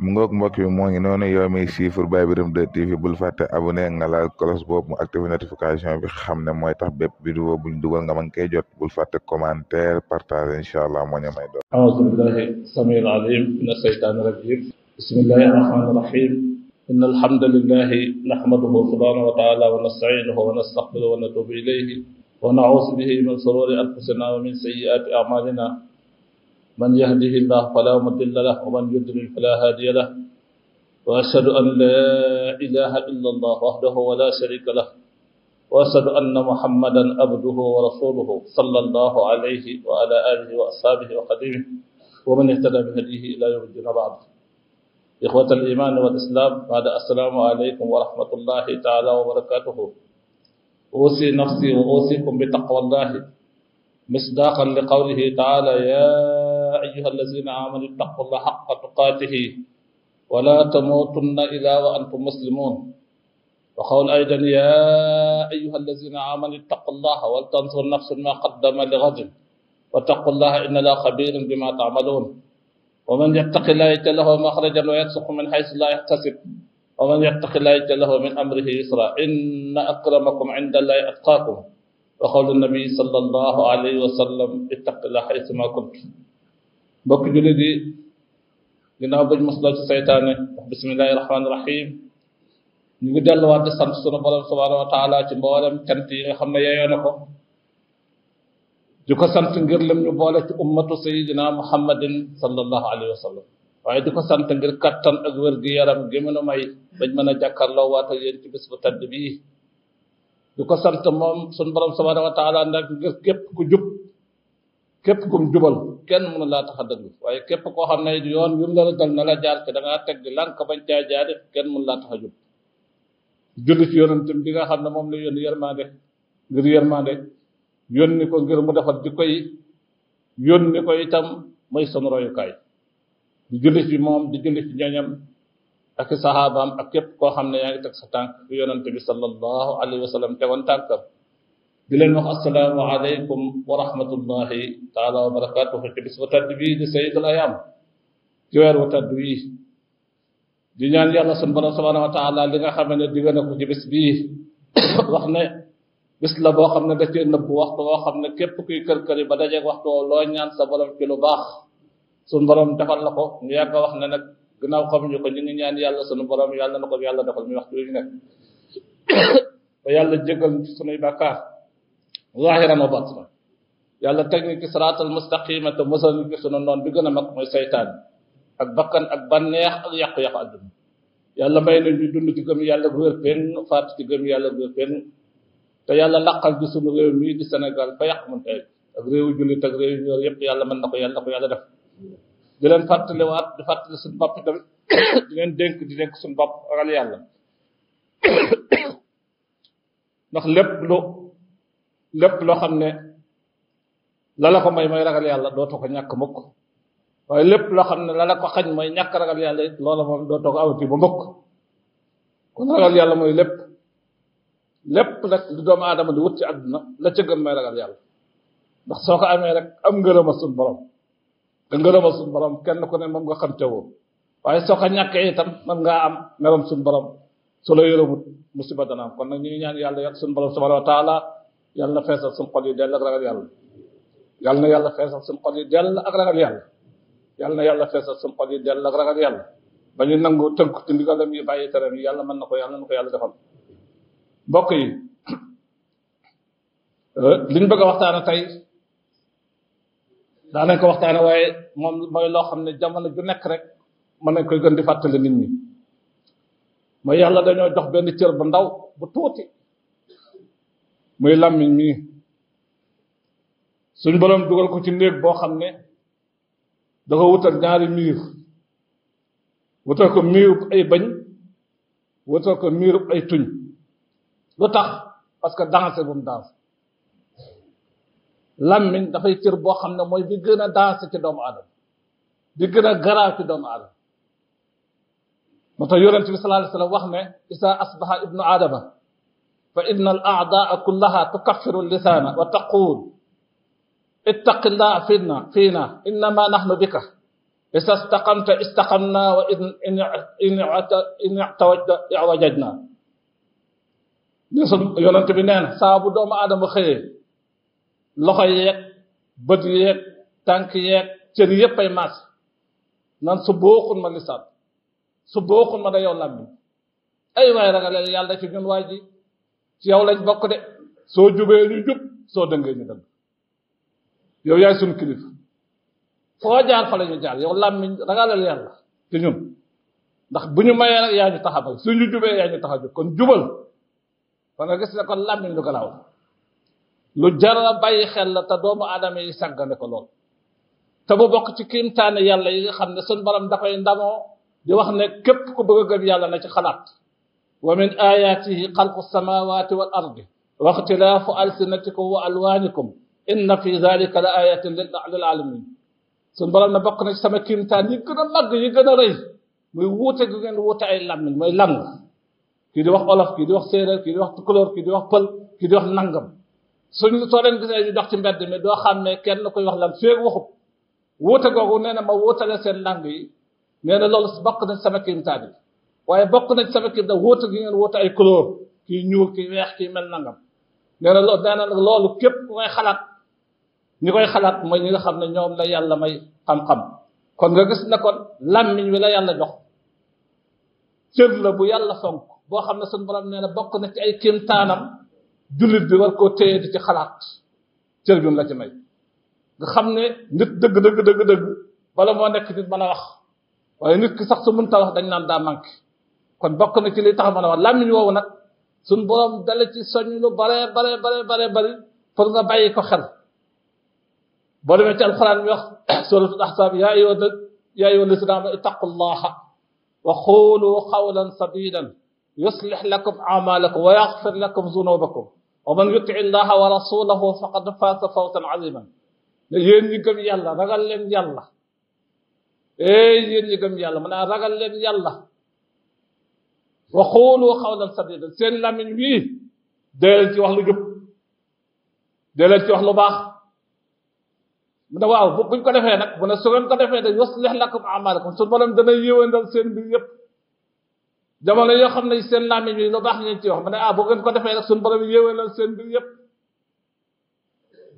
mu ngoog mbokk bi moo ngi noonu yow mi siifur Baye Birame 2 TV bul fàtte abonné nga laal cloche boobu mu activé notification bi xam ne mooy tax bépp vidéo buñ dugal nga mën koy jot bul fàtte commentaire partage incha allah moo ñu may doon. أعوذ بالله السميع العليم من الشيطان الرجيم بسم الله الرحمن الرحيم إن الحمد لله نحمده سبحانه وتعالى ونستعينه ونستغفره ونتوب إليه ونعوذ به من شرور أنفسنا ومن سيئات أعمالنا من يهده الله فلا مضل له ومن يضلل فلا هادي له وأشهد أن لا إله إلا الله وحده ولا شريك له وأشهد أن محمدا عبده ورسوله صلى الله عليه وعلى آله وأصحابه وخديمه ومن اهتدى بهديه إلى يوم الدين بعد إخوة الإيمان والإسلام بعد السلام عليكم ورحمة الله تعالى وبركاته أوصي نفسي وأوصيكم بتقوى الله مصداقا لقوله تعالى يا أيها الذين آمنوا اتقوا الله حق تقاته ولا تموتن إلا وأنتم مسلمون وقول أيضا يا أيها الذين آمنوا اتقوا الله ولتنظر نفس ما قدم لغد واتقوا الله إن الله خبير بما تعملون ومن يتق الله يجعل له مخرجا ويرزقه من حيث لا يحتسب ومن يتق الله يجعل له من أمره يسرا إن أكرمكم عند الله أتقاكم وقول النبي صلى الله عليه وسلم اتق الله حيثما كنت بك جلدي ginnaaw bañ mosloo ci seytaane wax bismillahi rahmaani rahim ñu ngi delluwaat di sant sunu borom subhanahu wa taala ci mboolem cant yi nga xam ne yeyoo na ko di ko sant ngir lim ñu boole ci ummatu sayidina muhammadin sallallahu alayhi wa sallam waaye di ko sant ngir kattan ak wér gi yaram gi mënu may bañ mën a jàkkaarloo waat ak yéen ci bis bu tedd bii di ko sant moom sunu borom subhanahu wa taala nag ngir képp ku jub képp kum jubal kenn mënu laa tax a dëgg waaye képp koo xam ne yoon wi mu la dal na la jaar te da ngaa teg di lànk bañ caa jaare kenn mënu laa tax a jub julli ci yonentam bi nga xam ne moom la yónni yërmande ngir yërmande yónni ko ngir mu defal di koy yónni ko itam mooy sunu royukaay di julli ci moom di julli ci ñoñam ak i saxaabaam ak képp koo xam ne yaa ngi teg sa tànk fi yonente bi sallallahu alayhi wa sallam tegoon tànkam di leen wax assalaamu aleykum wa rahmatullahi taala wa barakatuhu ci bis bu tedd bii di sayyidul ayaam ci weer wu tedd bii di ñaan yàlla sunu borom subhanahu wa taala li nga xam ne digga na ko ci bis bii wax ne bis la boo xam ne da cee nëbb waxtu boo xam ne képp kuy kër-kër yi ba dajeeg waxtu woo loo ñaan sa borom ci lu baax sunu borom defal la ko ñu yàgg wax ne nag gannaaw xamuñu ko ñu ngi ñaan yàlla sunu borom yàlla na ko yàlla defal muy waxtu yu nekk ba yàlla jégal sunuy bàkkaar zahiran wa batinan yàlla teg ñu ci siraatal mustaqima te mosal ñu ci sunu noon bi gën a mag mooy seytaan ak bakkan ak banneex ak yàqu-yàqu àdduna yàlla may na ñu dund ci gëm yàlla gu wér penn faatu ci gëm yàlla gu wér penn te yàlla laqal ci sunu réew mii di Sénégal fa yàq mën tey ak réewu jullit ak réew ñor yëpp yàlla mën na ko yàlla def di leen fàttaliwaat di fàttali suñu bopp tamit di leen di dénk suñu bopp ragal yàlla ndax lépp loo xam ne la la ko may mooy ragal yàlla dootoo ko ñàkk mukk waaye lépp loo xam ne la la ko xañ mooy ñàkk ragal yàlla it loola moom dootoo ko awati ba mukk kon ragal yàlla mooy lépp nag li doomu aadama di wut ci àdduna la ca gën mooy ragal yàlla ndax soo ko amee rek am ngërëma suñu borom te ngërëma suñu borom kenn ku ne moom nga xam te woo waaye soo ko ñàkkee itam man ngaa am merom suñu borom su la yërëmut musiba dana am kon nag ñu ngi ñaan yàlla yàq suñu borom subhanahu wa taala yàlla na feesal suñu xol yi dell ak ragal yàlla yàlla na yàlla feesal suñu xol yi dell ak ragal yàlla yàlla na yàlla feesal suñu xol yi dell ak ragal yàlla ba ñu nangu tënk ci ndigalam yi bàyyi teram yi yàlla mën na ko yàlla defal mbokk yi liñ bëgg a waxtaane tey daanañ ko waxtaane waaye moom mooy loo xam ne jamono ju nekk rek mën nañ koy gën di fàttali nit ñi mooy yàlla dañoo jox benn cër bu ndaw bu tuuti muy làmmiñ mii suñ borom dugal ko ci néeg boo xam ne da ko wutal ñaari miir wutal ko miirub ay bañ wutal ko miirub ay tuñ lu tax parce que dansé bu mu dansé làmmiñ dafay cër boo xam ne mooy bi gën a dansé ci doomu aadama bi gën a garaaw ci doomu aadama moo tax yonent bi sallallahu alayhi wa sallam wax ne isa asbaha ibnu aadama fa inna al a'daa kullaha tukaffiru lisana wa taqul ittaqillah fiina innama nahnu bika isa staqamta istaqamna wa in i'tawajta i'wajajna ne sun yonent bi nee na saa bu doomu aadama xëyee loxo yeeg bët yeeg tànk yeeg cër yépp ay maas nan su booxun ma lisaan su booxun ma da yow làmmiñ ay waay ragaleel yàlla ci ñun waay ji ci yow lañ bokk de soo jubee ñu jub soo dëngee ñu dëng yow yaay suñu kilifa foo jaar fa la ñu jaar yow làmmiñ ragaleel yàlla ci ñun ndax bu ñu mayee rek yaa ñu tax a bay suñu jubee yaa ñu tax a jub kon jubal kon nga gis ne kon làmmiñ lu galaaw lu jara bàyyi xel la te doomu aadama yi sàggane ko lool te bu bokk ci kiimtaane yàlla yi nga xam ne suñ borom da koy ndamoo di wax ne képp ku bëgg a gëm yàlla na ci xalaat wa min ayatihi xalqu samawati wal ardi wa ixtilaafu alsinatikum wa alwaanikum inna fi dalika la ayatin lil alamin suñ borom ne bokk na ci sama kiimtaan yi gën a màgg yi gën a rëy muy wuute gi ngeen wuute ay làmmiñ mooy lang kii di wax olof kii di wax séeréer kii di wax tukulóor kii di wax pël kii di wax nangam soo leen gisee ñu dox ci mbedd mi doo xam ne kenn koy wax lan feeg waxut wuute googu nee na ma wuutale seen lang yi nee na loolu bokk nañ sama kiimtaan yi waaye bokk nañ sama kiimtaan wuute gi ngeen wuute ay couleur kii ñuul kii weex kii mel nangam nee na loolu képp ku koy xalaat ñi koy xalaat mooy ñi nga xam ne ñoom la yàlla may xam-xam kon nga gis na kon làmmiñ wi la yàlla jox cër la bu yàlla fonk boo xam ne suñu borom nee na bokk na ci ay kiimtaanam jullit bi war koo téye di ci xalaat cër bi mu la ci may nga xam ne nit dëgg bala moo nekk nit mën a wax waaye nit ki sax su mënta wax dañ naan daa manqué kon bokk na ci li tax mën a wax làmmiñ woowu nag suñ borom dale ci soñ lu bare bari pour nga bàyyi ko xel boo demee ci alxuraan mi wax suratul ahzab yaa ayyuha llazina amanu ittaqullaha wa qulu qawlan sadidan yuslih lakum a'malakum wa yaghfir lakum dhunubakum wa man yuti illaha wa rasulahu faqad faza fawzan aziman ne yéen ñi gëm yàlla ragal leen yàlla yéen ñi gëm yàlla mu ne ragal leen yàlla wa qulu qawlan sadidan seen làmmiñ wii dee leen ci wax lu jub dee leen ci wax lu baax mu ne waaw buñ ko defee nag mu ne su ngeen ko defee de yuslih lakum a'malakum su borom dana yéwéndal seen mbir yépp jamono yoo xam ne seen làmmiñ bi lu baax ngeen ci wax mu ne bu ngeen ko defee nag suñu borom yéwénal seen mbir yépp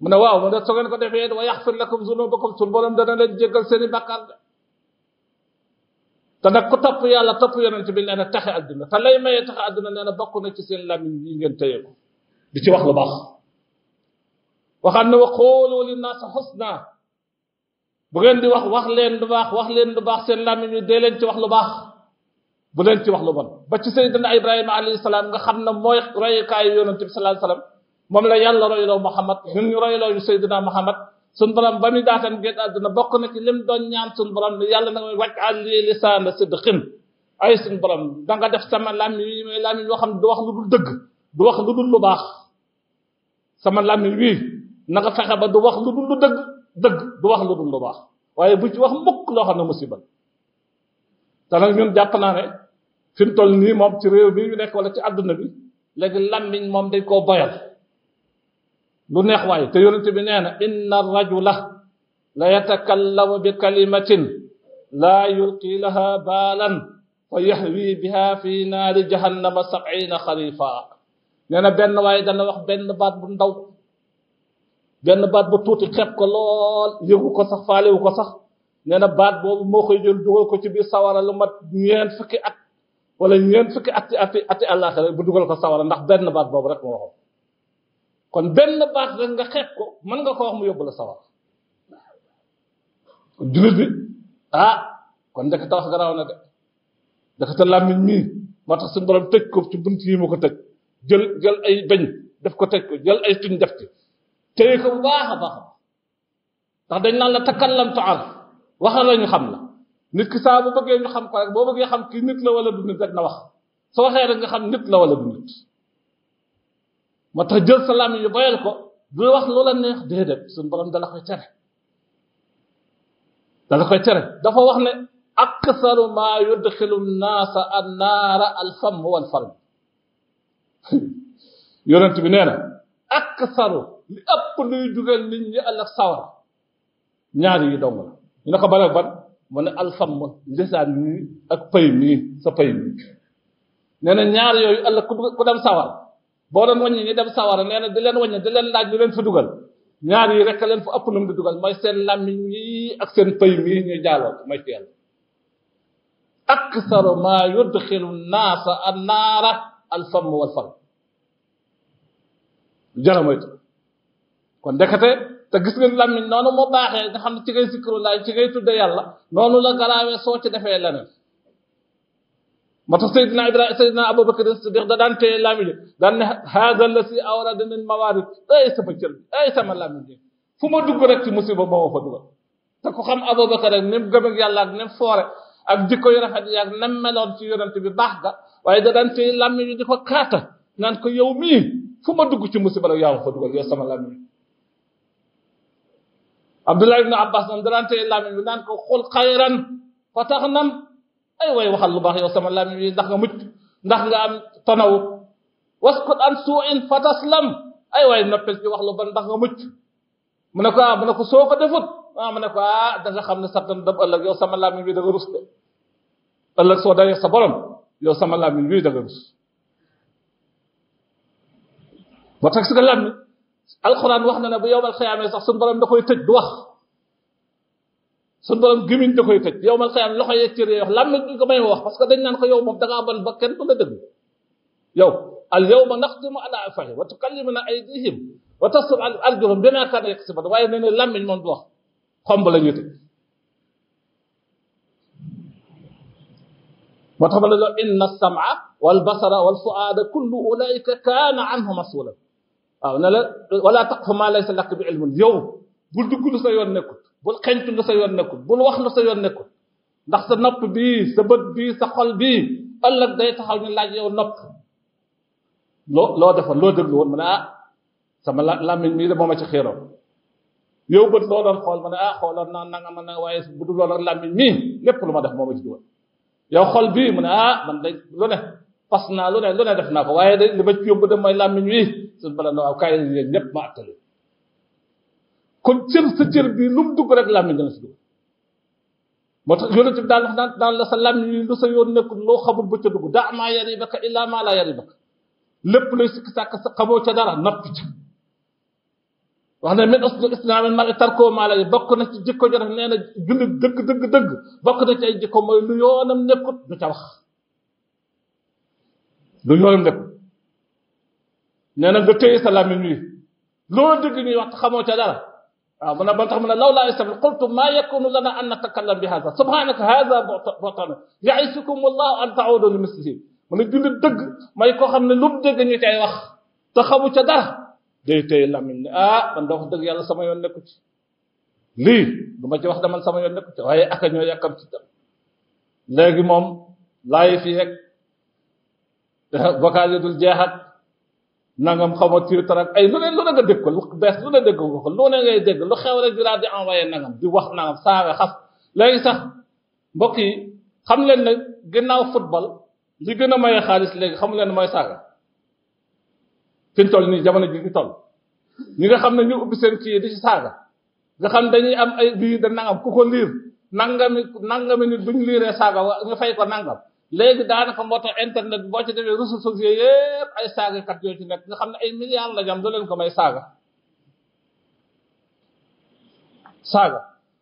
mu ne waaw mu ne su ngeen ko defee wa yaxfir lakum zunubakum suñu borom dana leen jéggal seen i bàkkaar de te nag ku topp yàlla topp yonent bi nee na taxe àdduna te lay mayee taxe àdduna nee na bokk na ci seen làmmiñ yi ngeen téye ko di ci wax lu baax waxaan ne wa xoolu linnaas xusna bu ngeen di wax leen lu baax wax leen lu baax seen làmmiñ yi dee leen ci wax lu baax bu leen ci wax lu bon ba ci sayyidina Ibrahima alayhi salaam nga xam ne mooy royukaayu yonent bi sallallahu alayhi wasallam moom la yàlla royloo Muhammad ñun ñu royloo yu sayyidina Muhammad suñ borom ba muy daatan génn àdduna bokk na ci lim doon ñaan suñ borom ne yàlla na nga waj'al li lisaana sidqin ay suñ borom da nga def sama làmmiñ wi mooy làmmiñ yoo xam ne du wax lu dul dëgg du wax lu dul lu baax sama làmmiñ wi na nga fexe ba du wax lu dul lu dëgg du wax lu dul lu baax waaye bu ci wax mukk loo xam ne musiba te nag ñun jàpp naa ne fi mu toll nii moom ci réew bi ñu nekk wala ci àdduna bi léegi làmmiñ moom dañ koo boyal lu neex waaye te yonent bi nee na inna rajula la yatakallamu bi kalimatin laa yulqi laha baalan fa yahwi biha fi naari jahannama 70 xarifa nee na benn waaye dana wax benn baat bu ndaw benn baat bu tuuti xeeb ko lool yëgu ko sax faalewu ko sax nee na baat boobu moo koy jël dugal ko ci biir sawara lu mat ñeent fukki at wala ñeent fukki ati àllaaxira bu dugal ko sawara ndax benn baat boobu rek moo waxoon kon benn baat rek nga xeeb ko mën nga ko wax mu yóbbu la sawara kon jullit bi kon ndekete wax garaaw na de ndekete làmmiñ mii moo tax suñu borom tëj ko ci bunt yi mu ko tëj jël ay beñ def ko tëj ko jël ay tuñ def ci téye ko bu baax a baax ndax dañ naan la takallam tu'araf waxal la ñu xam la nit ki saa bu bëggee ñu xam ko rek boo bëggee xam kii nit la wala du nit rek na wax soo waxee rek nga xam nit la wala du nit moo tax jël sa làmmiñ yu boyal ko du wax lu la neex déedéet suñu borom dala koy tere dafa wax ne aksaru ma yudxilu nnaasa annaara alfam wal farj yonent bi nee na aksaru li ëpp luy dugal nit ñi ëllëg sawara ñaari yi dong la ñu ne ko ban ak ban mu ne alfam lisaan nii ak pay nii sa pay nii nee na ñaar yooyu ëllëg ku dem sawar boo doon wàññi ñi dem sawar nee na di leen wàññi di leen laaj lu leen fa dugal ñaar yi rek leen fa ëpp lu mu di dugal mooy seen làmmiñ yi ak seen pay mii ñuy jaaloo mooy ci yàlla aksaru ma yudxilu naasa annaara alfam wal fam jara moytu kon ndekete te gis nga làmmiñ noonu moo baaxee nga xam ne ci ngay zikru laay ci ngay tudde yàlla noonu la garaawee soo ci defee leneen moo tax Seydina Abubakar Siddiq da daan téye làmmiñ daan ne haada allasi awradani al-mawaarid ay sama cër bi ay sama làmmiñ bi fu ma dugg rek ci musiba moo fa dugal te ku xam Abubakar rek ni mu gëm ak yàlla ak ni mu foore ak jikko yu rafet yi ak nem meloon ci yonent bi baax ga waaye da daan téye làmmiñ bi di ko kaata naan ko yow mii fu ma dugg ci musiba rek yaa ma fa dugal yow sama làmmiñ Abdullah ibn Abbas moom da daan téye làmmiñ bi naan ko xul xayran fa tax nam ay way waxal lu baax yow sama làmmiñ bi ndax nga mucc ndax nga am tonaw waskut an su'in fa taslam ay way noppel ci wax lu ban ndax nga mucc mu ne ko soo ko defut mu ne ko da nga xam ne sartan dab ëllëg yow sama làmmiñ bi da nga rus de ëllëg soo dayee sa borom yow sama làmmiñ bi da nga rus ba tax si nga làmmiñ alquran wax na ne bu yowmal xiyaamee sax suñu borom da koy tëj du wax suñu borom gimiñ da koy tëj yowmal xiyaam loxo yeeg cër yi wax làmmiñ bi ko may wax parce que dañ naan ko yow moom da ngaa bon ba kenn du la dëgg yow al yawma naxtimu ala afwahihim wa tukallimuna aydihim wa tasrifu arjuluhum bimaa kaanu yaksibuun waaye nee na làmmiñ moom du wax xomb la ñuy tëj moo tax ma ne la inna as-sam'a wal basara wal fu'aada kullu ulaa'ika kaana anhu mas'uulan waaw ne la wala taqfu maa laysa laka bi ilmun yow bul dugg lu sa yoon nekkut bul xeñtu lu sa yoon nekkut bul wax lu sa yoon nekkut ndax sa nopp bii sa bët bii sa xol bii ëllëg day taxaw ñu laaj yow nopp loo defoon loo déglu woon mu ne sama làmmiñ mii de moo ma ci xiiroo yow bët loo doon xool mu ne xooloon naa nanga ma ne waaye bu dul loolu làmmiñ mii lépp lu ma def moo ma ci dugal yow xol bii mu ne man day lu ne fas naa lu ne def naa ko waaye de li ma ci yóbbu de mooy làmmiñ wi suñ bala na waaw kaay yéen ñëpp ma attali kon sa cër bii lu mu dugg rek làmmiñ dana si dugg moo tax yonent bi daan la sa làmmiñ wi lu sa yoon nekkul loo xamul ba ca dugg daa maa yaribaka illaa maa laa yaribaka lépp lay sikki sàkk sa xamoo ca dara noppi ca wax ne min usnul islaamil mar'i tarkuhu maa laa bokk na ci jikko jo def nee na jullit dëgg bokk na ci ay jikko mooy lu yoonam nekkut du ca wax lu yoonam nekkut nee na nga téye sa làmmiñ wi loo dégg ñuy wax xamoo ca dara waaw mu ne ba tax mu ne law laa yastabil qultu maa yakunu lana an natakallam bi hada subhanaka hada bu'tan ya'izukum allahu an ta'udu li mislihi mu ne jullit dëgg may koo xam ne lu mu dégg ñu cay wax te xamu ca dara day téye làmmiñ ne man doo ko dëgg yàlla sama yoon nekku ci lii du ma ci wax daman sama yoon nekku ci waaye aka ñoo yàkkam ci tam léegi moom laay fi rek vocal yi dul jeexat nangam xama Twitter ak ay lu ne nga dégg ko lu bees lu ne dégg ko lu ne ngay dégg lu xew rek di laa di envoyé nangam di wax nangam saaga xas léegi sax mbokk yi xam leen ne ginnaaw football li gën a maye xaalis léegi xamu leen mooy saaga fi ñu toll nii jamono ji ñu toll ñi nga xam ne ñu ubbi seen kii di ci saaga nga xam dañuy am ay bii da nangam ku ko liir nangami nit buñ liiree saaga ñu fay ko nangam léegi daanaka moo tax internet boo ci defee réseaux sociaux yëpp ay saagakat yoo ci nekk nga xam ne ay milliards la jam du leen ko may saaga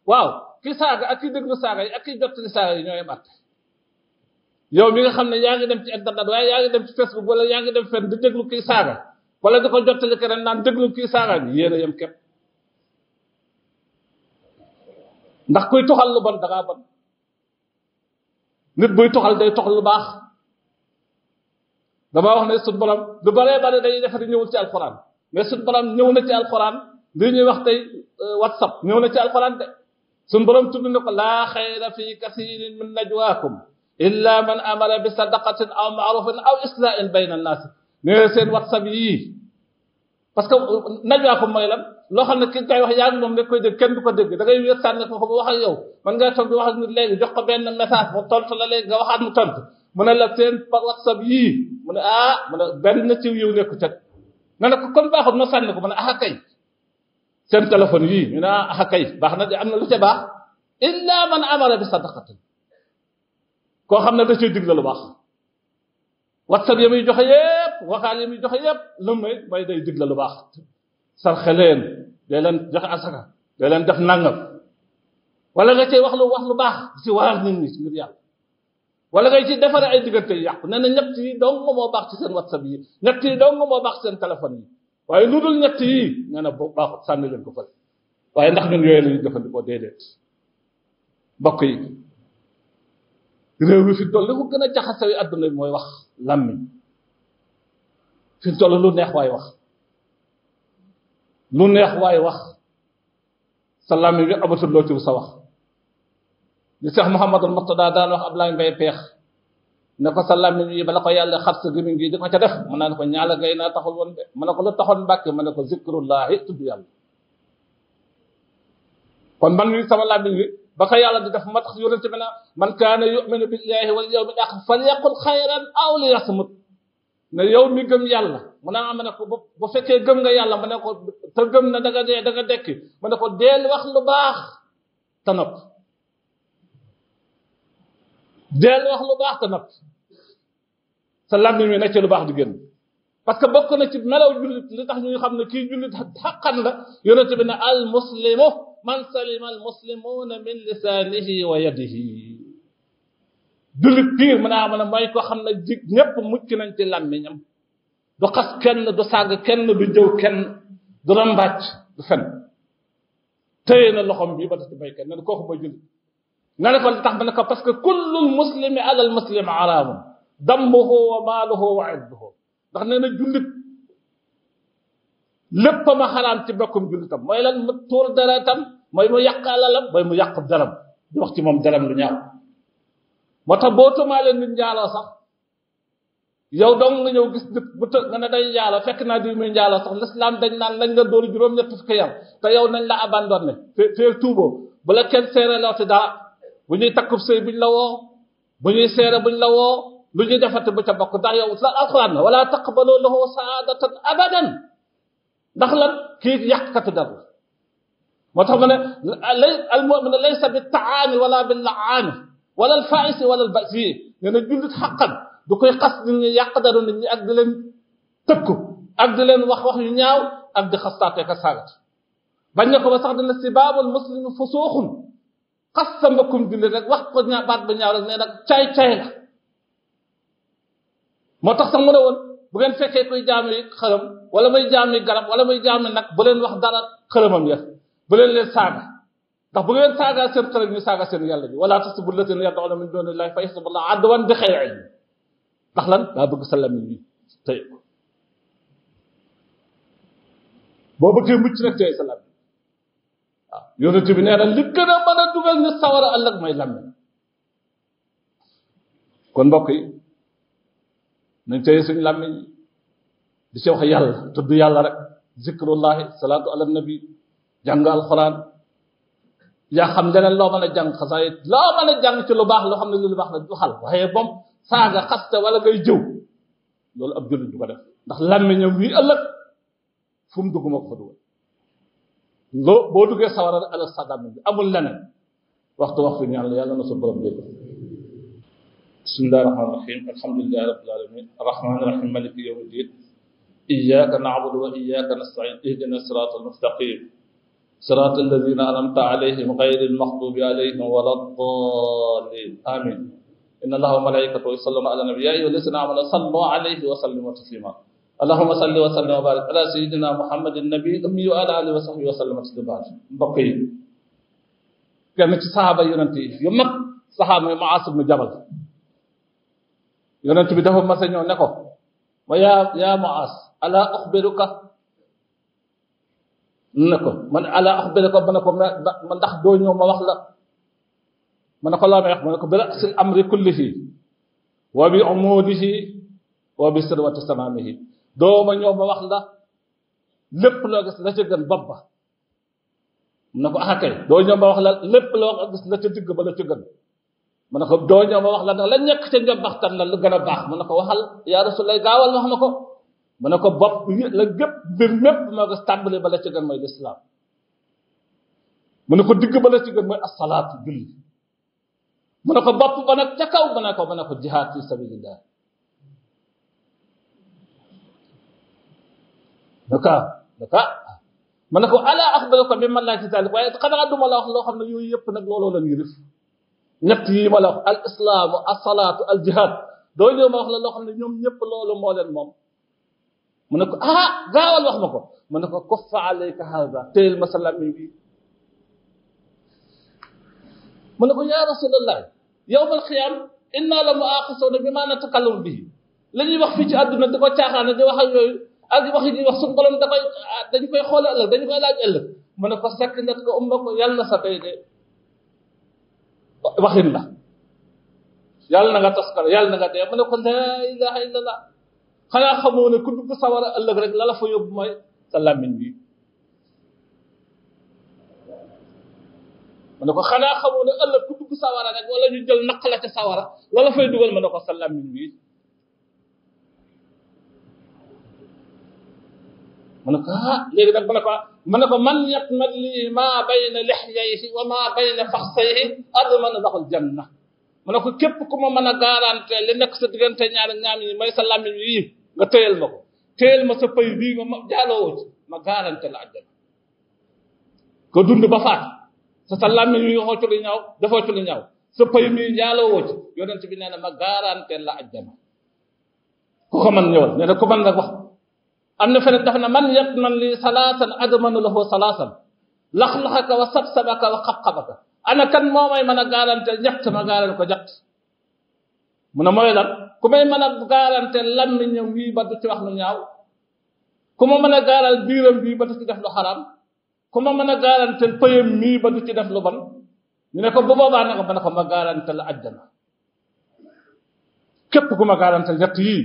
waaw ki saaga ak ki déglu saaga yi ak ki jottali saaga yi ñooy at yow mi nga xam ne yaa ngi dem ci internet waaye yaa ngi dem ci Facebook wala yaa ngi dem fenn di déglu kii saaga wala di ko jottali keneen naan déglu kii saaga bi yéen a yem képp ndax kuy toxal lu bon da ngaa bon nit buy toxal day toxal lu baax dama wax ne suñu borom du baree bare dañuy defari ñëwul ci alxuraan mais suñu borom ñëw na ci alxuraan li ñuy wax tey WhatsApp ñëw na ci alxuraan de suñu borom tudd na ko laa xayra fi kasiirin min najwaakum illa man amara bi sadaqatin aw ma'rufin aw islaahin bayna an-naas nee seen WhatsApp yii parce que najwaakum mooy lan loo xam ne ki koy wax yaa ngi moom rek koy dégg kenn du ko dégg da ngay wéet sànni ko ba wax ak yow man ngaa toog di wax ak nit léegi jox ko benn message mu tontu la léegi nga waxaat mu tontu mu ne la seen WhatsApp yii mu ne mu ne benn ci yiw nekku ca nga ne ko kon baaxul ma sànni ko mu ne kay seen téléphone yii ñu ne kay baax na de am na lu ca baax illa man amara bi sadaqatin koo xam ne da cee digle lu baax whatsapp yi muy joxe yépp waxaal yi muy joxe yépp lu may day digle lu baax sarxe leen day leen joxe asaka day leen def nangam wala nga cay wax lu baax ci waar nit ñi ngir yàlla wala ngay ci defare ay diggante yu yàqu nee na ñett yi dong moo baax ci seen whatsapp yi ñett yi dong moo baax ci seen téléphone yi waaye lu dul ñett yi nee na baaxut sànni leen ko fële waaye ndax ñun yooyu lañu jëfandikoo déedéet mbokk yi réew mi fi toll li ko gën a jaxase wi adduna bi mooy wax làmmiñ fi toll lu neex waay wax lu neex waay wax sa làmmiñ bi amatul loo ci sa wax li Cheikh Mouhamadul Mourtada daan wax Ablaye Mbaye Peex ne ko sa làmmiñ yi bala ko yàlla xar sa gémmiñ gi di ko ca def mën naa ne ko ñaala gay naa taxul woon de mën na ko lu taxoon mbàkke mën ne ko zikrullahi tudd yàlla kon man mi sama làmmiñ bi ba ko yàlla di def ma tax yonente bi na man kaana yuminu billahi wal yawmil axir falyaqul xayran aw liyasmut ne yow mi gëm yàlla mu naa ma ne ko bu fekkee gëm nga yàlla ma ne ko te gëm na da nga dee da nga dekki ma ne ko deel wax lu baax te nopp deel wax lu baax te nopp sa làmmiñ mi nekk ci lu baax di génn parce que bokk na ci melaw jullit li tax ñu xam ne kii jullit xaqan la yonente bi ne al muslimu man salima al muslimuna min lisanihi wa yadihi jullit piir mën naa ne mooy ko xam ne jig ñépp mucc nañ ci làmmiñam du xas kenn du sàgg kenn du jëw kenn du rambàcc du fen téye na loxom bii ba ta ci baykat ne kooku mooy jullit nga ne ko li tax ba ne ko parce que kullul muslimi ala al muslimi araamun dammuhu wa maaluhu wa irduhu ndax nee na jullit lépp ma xaraam ci bokkum jullitam mooy lan mu tuur deretam mooy mu yàq alalam mooy mu yàq daram di wax ci moom daram lu ñaaw moo tax boo tumaale nit njaaloo sax yow dong nga ñëw gis nit bu të nga ne day njaaloo fekk naa di muy njaaloo sax l'islam dañ naan lañ la dóor juróom-ñett fukki yar te yow nañ la abandonné fee tuuboo bu la kenn seere loo ci dara bu ñuy takkub sëy buñ la woo bu ñuy seere buñ la woo lu ñuy defati bu ca bokk ndax yow la alquran na wala taqbalu lahu saadatan abadan ndax lan kii yàqkatu dar la moo tax ma ne al mu'min laysa bi taani wala bil laani wala al faisi wala al basi nee na jullit xaqan du koy xas nit ñi yàq daru nit ñi ak di leen tëkku ak di leen wax yu ñaaw ak di xastaatee ka saagat bañ na ko ba sax dina sibaabul muslimi fusuuxun xas sa mbokkum jullit rek wax ko baat ba ñaaw rek nee nag caay la moo tax sax mu ne woon bu ngeen fekkee koy jaami xërëm wala muy jaami garab wala muy jaami nag bu leen wax dara xërëmam ya bu leen saaga ndax bu ngeen saagaa seen xërëm ñu saaga seen yàlla bi wala tasubbu llaziina yad'uuna min duunillahi fa yasubbu llaaha adwan bi xayri ilm ndax lan daa bëgg sa lamiñ bi tey boo bëggee mucc nag tey sa lamiñ waaw yonent bi nee na li gën a mën a dugal ni sawara ëllëg mooy lamiñ kon mbokk yi nañ tey suñu làmmiñ di ci wax yàlla tudd yàlla rek zikrullahi salaatu ala nabi jàng alquran yaa xam leneen loo mën a jàng xasaayit loo mën a jàng ci lu baax loo xam ne lu baax la du xal waaye moom saaga xaste wala ngay jëw loolu ab jullit du ko def ndax làmmiñam wi ëllëg fu mu dugg moo ko fa dugal boo duggee sawara rek ëllëg sa làmmiñ bi amul leneen waxtu ñaan la yàlla na su borom dégg bismillahi rahmaani rahim alhamdulillahi rabbil alamin arrahmaani rahim maliki yawmi ddin iyyaka na'budu wa iyyaka nasta'in ihdina siratal mustaqim siratal ladhina an'amta alayhim ghayril maghdubi alayhim waladdallin amin inna allaha wa malaikatahu yusalluna ala nabi ya ayyuhalladhina amanu sallu alayhi wa sallimu taslima allahumma salli wa sallim wa barik ala sayyidina muhammadin nabiyil ummi wa ala alihi wa sahbihi wa sallam taslima mbokk yi kenn ci sahaaba yonent yi yu mag sahaaba yi Mu'aaz ibn Jabal yonent bi dafa mas a ñëw ne ko wa yaa Mu'aaz ala ukhbiruka ne ko man ala ukhbiruka ma ne ko ma ndax doo ñëw ma wax la ma ne ko laa may wax ma ne ko bi ra'sil amri kullihi wa bi umudihi wa bi sirwati sanamihi doo ma ñëw ma wax la lépp loo gis la ca gën bopp ba mu ne ko ah kay doo ñëw ma wax la lépp loo gis la ca digg ba la ca gën mu ne ko doo ñëw ma wax la nag la nekk ca njabbaxtan la lu gën a baax mu ne ko waxal yaa Rasulullah gaawal wax ma ko mu ne ko bopp la gépp mbir mépp moo gis tàmbali ba la ca gën mooy lislaam mu ne ko digg ba la ci gën mooy as-salaatu julli mu ne ko bopp ba nag ca kaw mu ne ko jihaad fi sabilillah daka mu ne ko ala axbiruka bi man laa ci zalik waaye xanaa duma la wax loo xam ne yooyu yëpp nag looloo la ñuy def ñett yi ma la wax al islaamu as-salaatu al jihaad doo ñëw ma wax la loo xam ne ñoom ñëpp loolu moo leen moom mu ne ko gaawal wax ma ko mu ne ko kuffa alayka hada téyel ma sa làmmiñ bi mu ne ko yaa rasulallah yawmal qiyaam inna la mu'aaxasuuna bi maa natakallamu bihi la ñuy wax fii ci àdduna di ko caaxaane di wax ak yooyu ak wax yi ñuy wax suñu borom dañ koy xoole ëllëg dañu koy laaj ëllëg mu ne ko sekk ndet ko umma ko yàlla sa tey de waxin la yàlla na nga taskara yàlla na nga dee mu ne ko laa ilaha illallah xanaa xamoo ne ku dugg sawara ëllëg rek la la fa yóbbu mooy sa làmmiñ bi mu ne ko xanaa xamoo ne ëllëg ku dugg sawara rek wala ñu jël naq la ca sawara la la fay dugal mu ne ko sa làmmiñ bi mu ne ko léegi nag mu ne ko man yatmat lii maa bayna lixyayhi wa maa bayna faxsayhi admana lahul janna mu ne ko képp ku ma mën a garanté li nekk sa diggante ñaari ñaam yi may sa làmmiñ yi nga téyel ma ko téyel ma sa pëy bii nga ma jaaloo ci ma garanté la àjjana ko dund ba faat sa làmmiñ yi waxoo ci lu ñaaw dafoo ci lu ñaaw sa pëy mii jaaloo ci yonent bi nee na ma garanté la àjjana ku ko mën ñëwal nee na ku mën nag wax am na feneen dafa ne man yatman li salaasan admanu lahu salaasan laxlaxaka wa sabsabaka wa xabxabaka ana kan moo may mën a garanté ñett ma garanté ko ñett mu ne mooy lan ku may mën a garanté lammiñam bii ba du ci wax lu ñaaw ku ma mën a garanté biiram bii ba du ci def lu xaraam ku ma mën a garanté pëyam mii ba du ci def lu bon ñu ne ko bu boobaa nag ma ne ko ma garanté la àjjana képp ku ma garanté ñett yii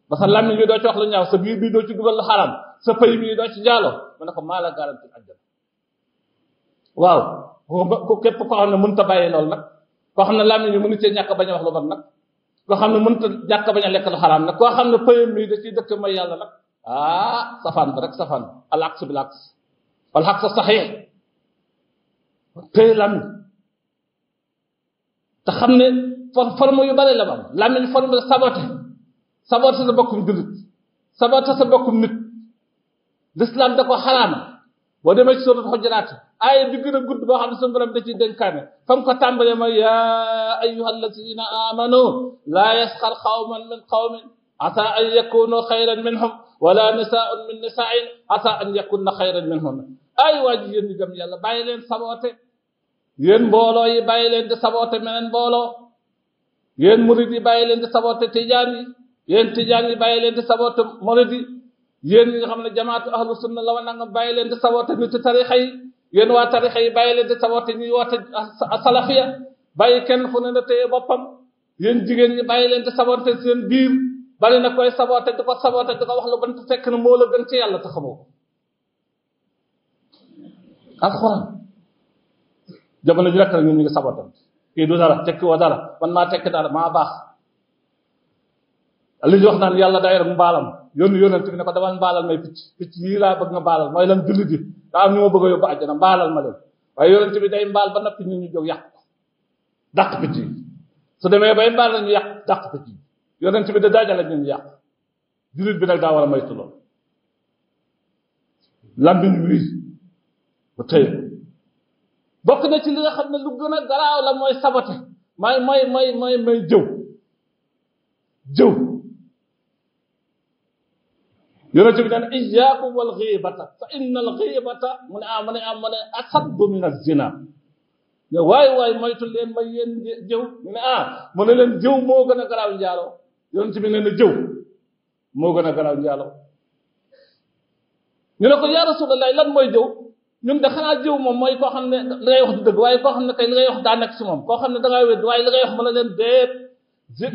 ba sa lammiñ bi doo ci wax lu ñaaw sa biir bii doo ci dugal lu xaraam sa pëy bii doo ci jaalo ma ne ko maa la garanté àjjana waaw ko képp koo xam ne mënut a bàyyi loolu nag koo xam ne làmmiñ bi mënu cee ñàkk bañ a wax lu bon nag koo xam ne mënut a ñàkk bañ a lekk lu xaraam nag koo xam ne pëyam mii da ciy dëkk may yàlla nag safaan ba rek safaan al aks bil aks wal aks saxiix pëy làmmiñ te xam ne forme yu bari la ba am làmmiñ forme la saboté sa bokkum jullit saboté sa bokkum nit l'islam da ko xaraama boo demee ci surat Xujuraat aaya bi gën a gudd boo xam ne suñu borom da ciy dénkaane fam ko tàmbalee mooy yaa ayyuha allazina amanu laa yasxar qawman min qawmin asa an yakunu xayran minhum wala nisaun min nisain asa an yakunna xayran minhunna ay waa ji yéen ñi gëm yàlla bàyyi leen saboote yéen mbooloo yi bàyyi leen di saboote meneen mbooloo yéen murid yi bàyyi leen di saboote tijaan yi yéen tijaan yi bàyyi leen di saboote murid yi yéen ñi nga xam ne jamaatu ahlu sunna la wa nanga bàyyi leen di saboote nit ci tarixa yi yéen waa tarixa yi bàyyi leen di saboote ñuy woote salafiya bàyyi kenn fu ne na téye boppam yéen jigéen ñi bàyyi leen di saboote seen biir bari na koy saboote di ko wax lu ban te fekk na moo la gën ci yàlla te xamoo alxuraan jamono ji rek nag ñun ñu ngi sabootam kii du dara tekki woo dara man maa tekki dara maa baax li ñu wax naan yàlla day rek mbaalam yonent bi ne ko damal mbaalal may picc yii laa bëgg nga mbaalal mooy lan jullit yi daa am ñu ma bëgg a yóbbu àjjana mbaalal ma leen waaye yonent bi day mbaal ba noppi ñu jóg yàq dàq picc yi su demee bay mbaal la ñu yàq dàq picc yi yonent bi da daajale ñu yàq jullit bi nag daa war a moytu lool lambiñ wi bu tëye bokk na ci li nga xam ne lu gën a garaaw la mooy sabote mooy jëw yonent bi naan iyaakum wal xiibata fa inna al xiibata mu ne asaddu min az-zina ne waay moytu leen ma yéen jëw mu ne mu ne leen jëw moo gën a garaaw njaaloo yonent bi nee na jëw moo gën a garaaw njaaloo ñu ne ko yaa rasulallah lan mooy jëw ñun de xanaa jëw moom mooy koo xam ne li ngay wax du dëgg waaye koo xam ne kay li ngay wax daa nekk si moom koo xam ne da ngaa wédd waaye li ngay wax ma la leen déet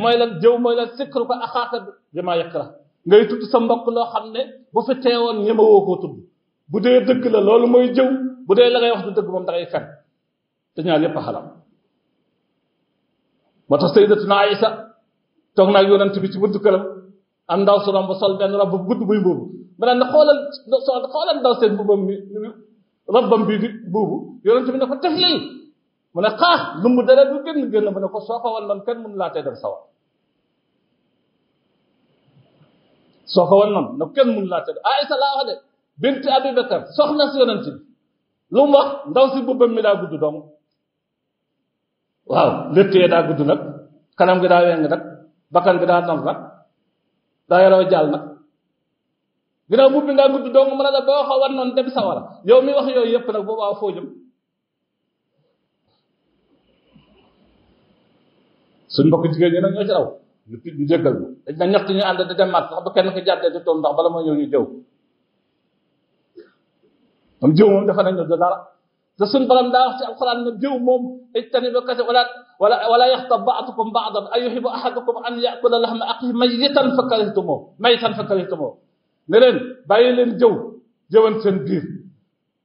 mooy lan jëw mooy lan sikru ko axaaka bi ma yakra ngay tudd sa mbokk loo xam ne bu fi teewoon ñemewoo koo tudd bu dee dëgg la loolu mooy jëw bu dee la ngay wax du dëgg moom da ngay fen te ñaar yépp a xalam moo tax sayyidatuna Aïsa toog naag yonent bi ci buntu këram am ndaw su romb sol benn rob bu gudd buy mbubu mu naan xoolal ndaw seen mbubam mi rabbam bi di buubu yonent bi ne ko teflil mu ne xaax lumb dara du génn mu ne ko soo ko wan noonu kenn mënu laa tee dem sawar soo ko wan noonu nag kenn mënu laa tee Aïssa laa wax de binti Abi Bakar soxna si yonent bi lu mu wax ndaw si bubbam mi daa gudd dong waaw léttee daa gudd nag kanam gi daa weng nag bakkan bi daa nam nag daa yaroo jàll nag ginnaaw bubbi ngaa gudd dong mën a la boo ko wan noonu dem sawara yow mi wax yooyu yëpp nag boobaa foo jëm suñ mbokk jigéen ñi nag ñoo ci raw ñu jéggal bi dañ na ñett ñu ànd di dem mat sax ba kenn ki jàddee di toon ndax bala ma ñëw ñu jëw moom jëw moom dafa nañu dara te suñ borom daa wax ci alquran ne jëw moom ijtanibu kasi wala yaxtab ba'dukum ba'dan ay yuhibbu ahadukum an ya'kula lahma axihi maytan fa karihtumuuh ne leen bàyyi leen jëwan seen biir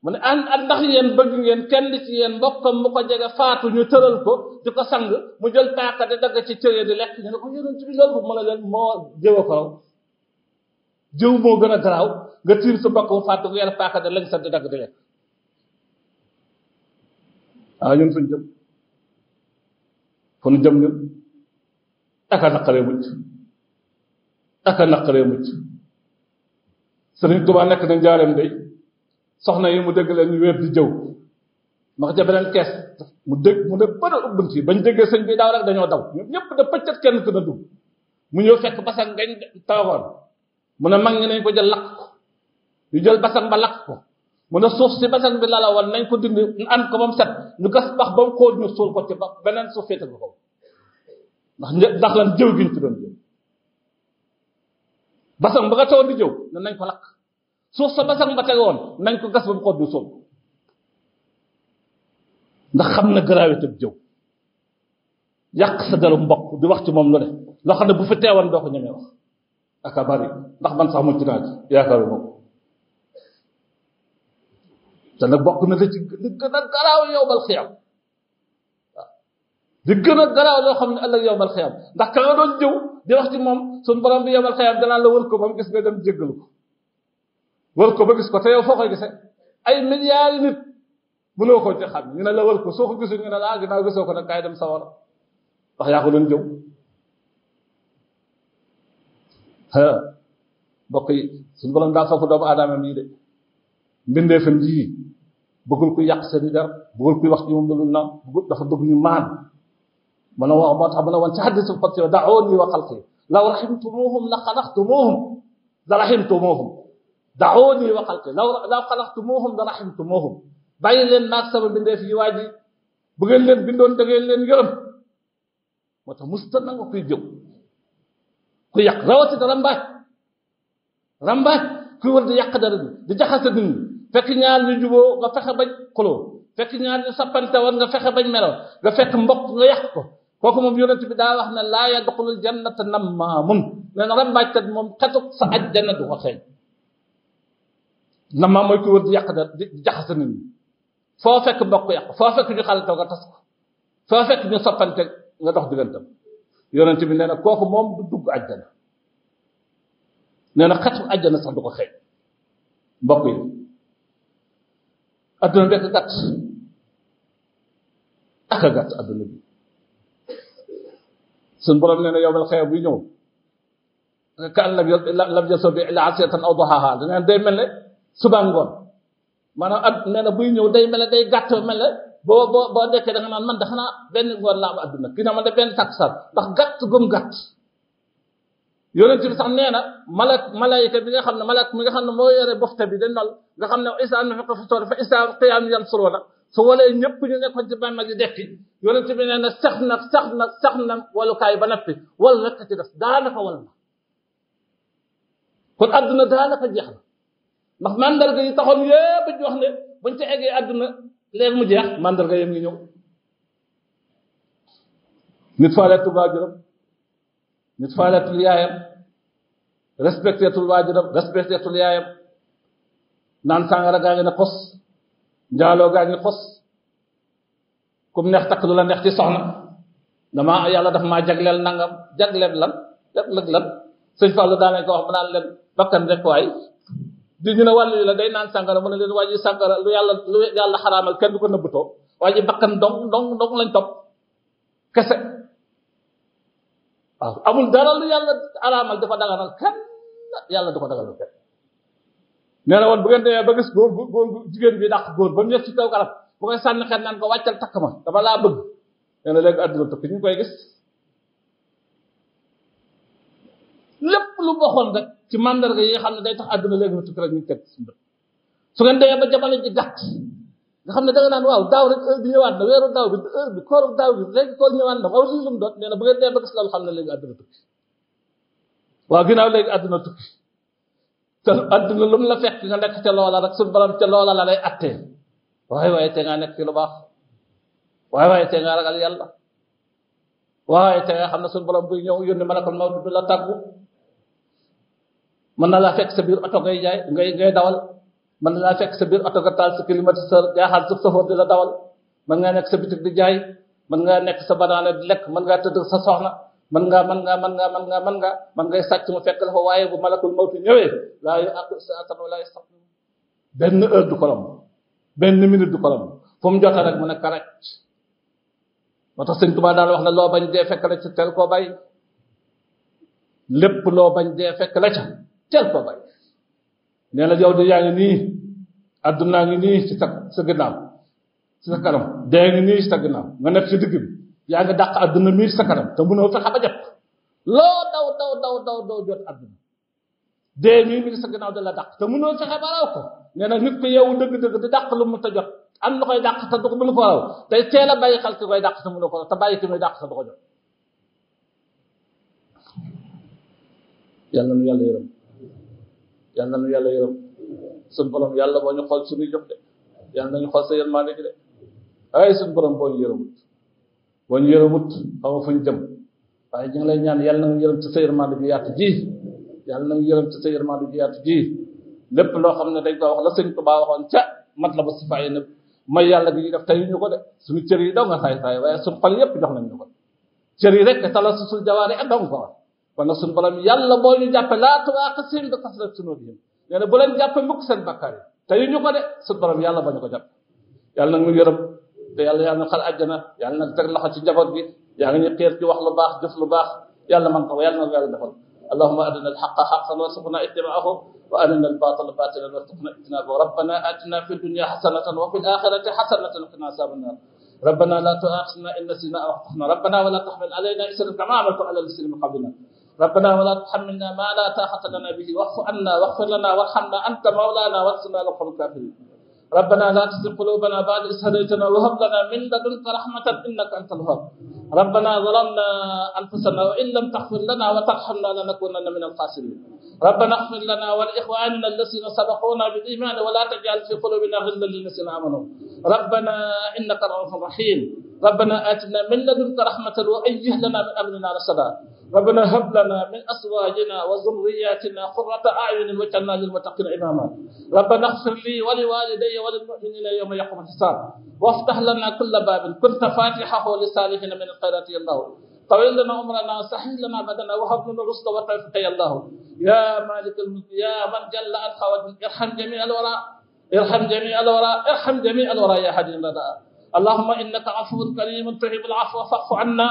mu ne an ndax yéen bëgg ngeen kenn ci yéen mbokkam mu ko jege faatu ñu tëral ko di ko sang mu jël paaka di dagg ci cëye di lekk ñu ne ko yonent bi loolu mu ne leen moo jëw ko raw jëw moo gën a garaaw nga tiim sa mbokk mu faatu nga yàlla paaka di lañ sa di dagg di lekk ñun fuñ jëm fu ñu jëm ñun aka naqaree mucc Sëriñ Tuubaa nekk na njaareem day soxna yi mu dégg leen ñu wéer di jëw ndax ja beneen kees mu ne bëri ubbant yi bañ déggee sëñ bi daaw rek dañoo daw ñoom ñëpp da pëccat kenn ku na dugg mu ñëw fekk basang ngañ toogoon mu ne mag ñi nañ ko jël lakk ko ñu jël basang ba lakk ko mu ne suuf si basang bi lala woon nañ ko dindi ñu ànd ko ba mu set ñu gas bax ba mu xóot ñu suul ko ci ba beneen suuf féete ko ndax lan jëw gi ñu ci doon jëw basang ba nga tawoon di jëw ne nañ ko lakk suuf sa basang ba tegoon nañ ko gas ba mu xóot ñu suul ndax xam na gravité bi jëw yàq sa deru mbokk di wax ci moom lu ne loo xam ne bu fi teewoon doo ko ñemee wax aka bari ndax man sax mucc naa ci yaakaaru ma ko te nag bokk na da ci di gën a garaaw yowmal xiyam waaw di gën a garaaw loo xam ne ëllëg yowmal xiyam ndax ka nga doon jëw di wax ci moom suñu borom bi yowmal xiyam danaa la wër ko ba mu gis nga dem jéggalu ko wër ko ba gis ko te yow foo koy gisee ay milliards nit mënoo ko ci xam ñu ne la wër ko soo ko gisul ñu ne la ginnaaw gisoo ko nag kaay dem sawara ndax yaa ko doon jëw mbokk yi suñu borom daa foofu doomu aadama yi de mbindeefam yii bëggul ku yàq seen i der bëggul kuy wax ci moom lu na dafa bëgg ñu maan mën a wax moo tax mën a woon ci hadiisul qudsi da'uuni wa xalqi law rahimtumuhum la xalaqtumuhum la rahimtumuhum da'uuni wa xalqi law xalaqtumuhum la rahimtumuhum bàyyi leen naag sama mbindeef yi waa ji bu ngeen leen bindoon da ngeen leen yërëm moo tax musta nanga kuy jëw ku yàq rawatina rambaaj kuy war di yàq dara di jaxase nit ñi fekk ñaar ñu juboo nga fexe bañ xuloo fekk ñaar ñu sappante woon nga fexe bañ meloo nga fekk mbokk nga yàq ko kooku moom yonent bi daa wax ne laa yadxulul jannata nammaamun nee na rambaajkat moom xetuk sa ajjana du ko xeeñ nammaam mooy kuy war di yàq dara di jaxase nit ñi foo fekk mbokk yàq foo fekk ñu xalatoo nga tas ko foo fekk ñu sappante nga dox diggantam yonent bi nee na kooku moom du dugg ajjana nee na xetu ajjana sax du ko xeeñ mbokk yi adduna bi ak gàtt ak a gàtt adduna bi suñ borom nee na yowmal xeew buy ñëw ka an lam yalbasu bi illaa asiyatan aw duhaahaa nee na day mel ne suba ngoon maanaam at nee na buy ñëw day mel ne day gàtt mel ne boo dekkee da nga naan man da xanaa benn ngoon laa am adduna kii na man de benn takkusaan ndax gàtt gum gàtt yonent bi sax nee na malayka bi nga xam ne malak mi nga xam ne moo yore bofte bi de nol nga xam ne isa nufiqa fi suur fa isa qiyaam yansuruuna su walee ñëpp ñu nekkoon ci bàmmeel di dekki yonent bi nee na sax na walukaay ba nappi wal rek ci des daanaka wal na kon adduna daanaka jeex na ndax mandarga yi taxoon yëpp ñu wax ne buñ ci eggee adduna léegi mu jeex mandarga yëm ngi ñëw nit faaleetul waajuram nit faaleetul yaayam respecteetul waajuram respecteetul yaayam naan sàngara gaa ngi ne xos njaaloo gaa ngi xos kum neex takk lu la neex ci soxna dama yàlla daf maa jagleel nangam jagleel lan sëñ Fallou daa nañ ko wax mu naan leen bakkan rek waay di ñu ne wàllu yi la day naan sàngara mu ne leen waa ji sàngara lu yàlla xaraamal kenn du ko nëbbutoo waa ji bakkan dong lañ topp kese waaw amul dara lu yàlla xaraamal dafa daganal kenn yàlla du ko daganal kenn nee na woon bu ngeen demee ba gis góor jigéen bi dàq góor ba mu yegg ci kaw garab bu koy sànni xel naan ko wàccal takk ma dama laa bëgg nee na léegi àdduna tukki ñu koy gis lépp lu waxoon rek ci mandarga yi nga xam ne day tax àdduna léegi tukki rek ñu teg suñu bët su ngeen demee ba jamono ji gàtt nga xam ne da nga naan waaw daaw rek heure bi ñëwaat na weeru daaw bi heure bi kooru daaw bi léegi koor ñëwaat na waaw lii lu mu doon nee na bu ngeen demee ba gis loolu xam ne léegi àdduna tukki waaw ginnaaw léegi àdduna tukki te àdduna lu mu la fekk nga nekk ca loola rek suñu borom ca loola la lay attee waaye te nga nekk ci lu baax waaye te nga ragal yàlla waaye te nga xam ne suñu borom buy ñëw yónni malakal mawt du la tàggu mën na laa fekk sa biir oto ngay dawal mën na laa fekk sa biir oto nga taal sa climatiseur jaaxal sa safoor di la dawal mën ngaa nekk sa bitik di jaay mën ngaa nekk sa banaana di lekk mën ngaa tëdd sa soxna mën ngay sàcc mu fekk la fa waaye bu malakul mawti ñëwee laa yu àqu saatan wala yastaqim benn heure du ko romb benn minute du ko romb fu mu jotee rek mu nekk rek moo tax sëñ Tuubaa daan wax ne loo bañ dee fekk la ca teel koo bay lépp loo bañ dee fekk la ca teel koo bay nee na yow de yaa ngi nii addunaa ngi nii ci sa ginnaaw ci sa kanam dee ngi nii ci sa ginnaaw nga nekk ci digg bi yaa ngi dàq adduna mii ci sa kanam te mënoo fexe ba jot loo daw jot adduna dee mii mi ngi sa ginnaaw da la dàq te mënoo fexe ba raw ko nee na nit ko yow dëgg-dëgg di dàq lu mu ta jot am na koy dàq te du ko mënu ko raw tey teel a bàyyi xel ki koy dàq te mënu ko raw te bàyyi ki muy dàq te du ko jot yàlla nu yàlla yërëm yàlla nu yàlla yërëm suñu borom yàlla boo ñu xool suñuy jëf de yàlla nañu xool sa yërmande gi de ay suñu borom boo ñu yërëmut xaw ma fu ñu jëm waaye ñu ngi lay ñaan yàlla na nga yërëm ci sa yërmande gi yaatu ji yàlla na nga yërëm ci sa yërmande gi yaatu ji lépp loo xam ne dañ ko wax la sëñ Tuubaa waxoon ca mat la ba si fay ne may yàlla gi ñu def tey ñu ko de suñu cër yi daw nga saay waaye suñu xol yépp jox nañ ñu ko cër yi rek tala susul jawaare ak daw nga ko wax kon nag suñu borom yàlla boo ñu jàppe laa tu'aakhidhhum bi kasrati zunubihim nee na bu leen jàppe mukk seen bakkaar yi tey ñu ko de suñu borom yàlla ba ñu ko jàpp yàlla nag ñu yërëm te yàlla na xal àjjana yàlla nag teg loxo ci njaboot gi yaa ngi ñu xiir ci wax lu baax jëf lu baax yàlla man ko yàlla na yàlla defal اللهم أرنا الحق حقا وارزقنا اتباعه وأرنا الباطل باطلا وارزقنا اجتنابه ربنا آتنا في الدنيا حسنة وفي الآخرة حسنة وقنا عذاب النار ربنا لا تؤاخذنا إن نسينا أو أخطأنا ربنا ولا تحمل علينا إصرا كما عملت على الذين من قبلنا ربنا ولا تحملنا ما لا طاقة لنا به واعف عنا واغفر لنا وارحمنا أنت مولانا وانصرنا على القوم الكافرين ربنا لا تزغ قلوبنا بعد إذ هديتنا وهب لنا من لدنك رحمة إنك أنت الوهاب ربنا ظلمنا أنفسنا وإن لم تغفر لنا وترحمنا لنكونن من الخاسرين ربنا اغفر لنا ولإخواننا الذين سبقونا بالإيمان ولا تجعل في قلوبنا غلا للذين آمنوا ربنا إنك رؤوف رحيم ربنا آتنا من لدنك رحمة وهيئ لنا من أمرنا رشدا ربنا هب لنا من أزواجنا وذرياتنا قرة أعين واجعلنا للمتقين إماما ربنا اغفر لي ولوالدي وللمؤمنين يوم يقوم الحساب وافتح لنا كل باب كنت فاتحه لصالحين من الخيرات يا الله طويل لنا عمرنا وسهل لنا بدنا وهب لنا الرشد والتوفيق يا الله يا مالك الملك يا من جل عن خواتم ارحم جميع الوراء ارحم جميع الوراء ارحم جميع الوراء يا هادي الرداء اللهم انك عفو كريم تحب العفو فاعف عنا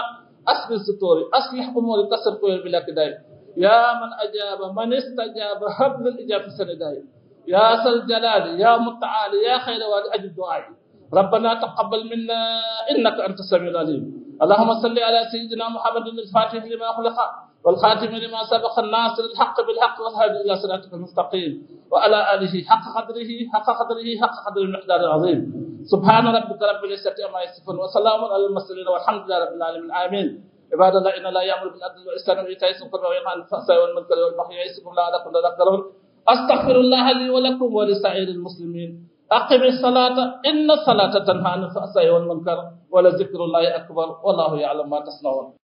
أصلح الستور أصلح أمور كسر كل بلا كداي يا من أجاب من استجاب هب للإجابة سنداي يا ذا الجلال يا متعال يا خير واد أجب دعائي ربنا تقبل منا إنك أنت السميع العليم اللهم صل على سيدنا محمد الفاتح لما خلق والخاتم لما سبق الناصر الحق بالحق والهادي إلى صراطك المستقيم وعلى آله حق قدره المقدار العظيم سبحان ربك رب العزة عما يصفون وسلام على المرسلين والحمد لله رب العالمين آمين عباد الله إن لا يأمر بالعدل والإحسان وإيتاء ذي القربى وينهى عن الفحشاء والمنكر والبغي يعظكم لعلكم تذكرون أستغفر الله لي ولكم ولسائر المسلمين أقم الصلاة إن الصلاة تنهى عن الفحشاء والمنكر ولذكر الله أكبر والله يعلم ما تصنعون